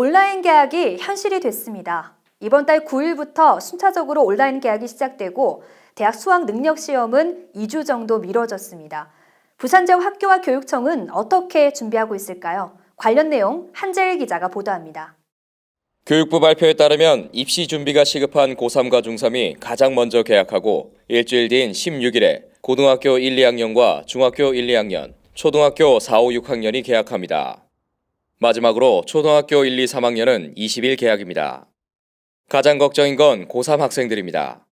온라인 개학이 현실이 됐습니다. 이번 달 9일부터 순차적으로 온라인 개학이 시작되고 대학 수학 능력 시험은 2주 정도 미뤄졌습니다. 부산지역 학교와 교육청은 어떻게 준비하고 있을까요? 관련 내용 한재일 기자가 보도합니다. 교육부 발표에 따르면 입시 준비가 시급한 고3과 중3이 가장 먼저 개학하고 일주일 뒤인 16일에 고등학교 1, 2학년과 중학교 1, 2학년, 초등학교 4, 5, 6학년이 개학합니다. 마지막으로 초등학교 1, 2, 3학년은 20일 개학입니다. 가장 걱정인 건 고3 학생들입니다.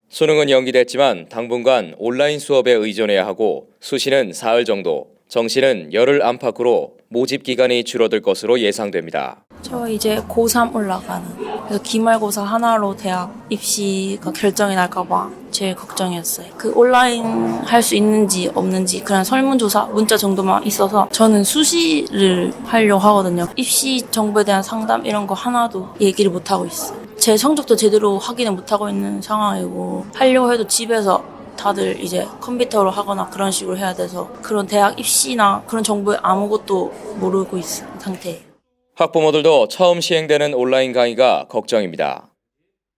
수능은 연기됐지만 당분간 온라인 수업에 의존해야 하고 수시는 사흘 정도, 정시는 열흘 안팎으로 모집 기간이 줄어들 것으로 예상됩니다. 저 이제 고3 올라가는, 그래서 기말고사 하나로 대학 입시가 결정이 날까봐 제일 걱정이었어요. 그 온라인 할 수 있는지 없는지 그냥 설문조사 문자 정도만 있어서 저는 수시를 하려고 하거든요. 입시 정보에 대한 상담 이런 거 하나도 얘기를 못하고 있어요. 제 성적도 제대로 확인을 못하고 있는 상황이고 하려고 해도 집에서 다들 이제 컴퓨터로 하거나 그런 식으로 해야 돼서 그런 대학 입시나 그런 정보에 아무것도 모르고 있는 상태예요. 학부모들도 처음 시행되는 온라인 강의가 걱정입니다.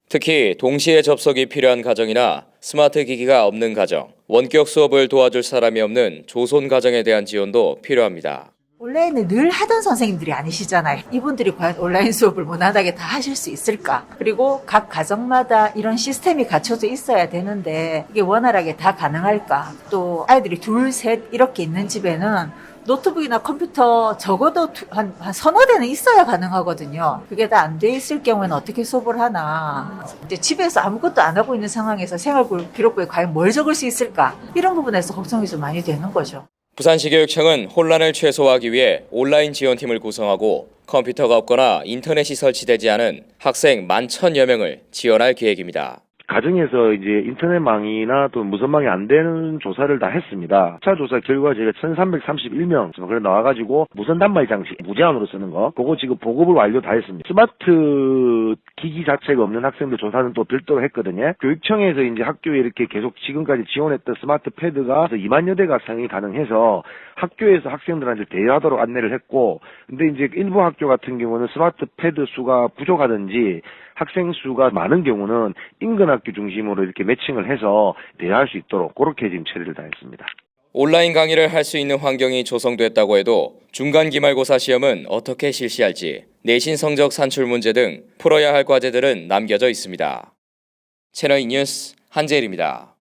특히 동시에 접속이 필요한 가정이나 스마트 기기가 없는 가정, 원격 수업을 도와줄 사람이 없는 조손 가정에 대한 지원도 필요합니다. 원래는 늘 하던 선생님들이 아니시잖아요. 이분들이 과연 온라인 수업을 무난하게 다 하실 수 있을까? 그리고 각 가정마다 이런 시스템이 갖춰져 있어야 되는데 이게 원활하게 다 가능할까? 또 아이들이 둘, 셋 이렇게 있는 집에는 노트북이나 컴퓨터 적어도 한 서너 대는 있어야 가능하거든요. 그게 다 안 돼 있을 경우에는 어떻게 수업을 하나. 이제 집에서 아무것도 안 하고 있는 상황에서 생활기록부에 과연 뭘 적을 수 있을까? 이런 부분에서 걱정이 좀 많이 되는 거죠. 부산시교육청은 혼란을 최소화하기 위해 온라인 지원팀을 구성하고 컴퓨터가 없거나 인터넷이 설치되지 않은 학생 11,000여 명을 지원할 계획입니다. 가정에서 이제 인터넷망이나 또 무선망이 안 되는 조사를 다 했습니다. 1차 조사 결과 저희가 1,331명 그래 나와가지고 무선 단말 장치 무제한으로 쓰는 거 그거 지금 보급을 완료 다 했습니다. 스마트 기기 자체가 없는 학생들 조사는 또 별도로 했거든요. 교육청에서 이제 학교에 이렇게 계속 지금까지 지원했던 스마트 패드가 2만여 대가 사용이 가능해서 학교에서 학생들한테 대여하도록 안내를 했고, 근데 이제 일부 학교 같은 경우는 스마트 패드 수가 부족하든지 학생 수가 많은 경우는 인근 학교 중심으로 이렇게 매칭을 해서 대여할 수 있도록 그렇게 지금 처리를 다 했습니다. 온라인 강의를 할 수 있는 환경이 조성됐다고 해도 중간 기말고사 시험은 어떻게 실시할지, 내신 성적 산출 문제 등 풀어야 할 과제들은 남겨져 있습니다. 채널 E 뉴스 한재일입니다.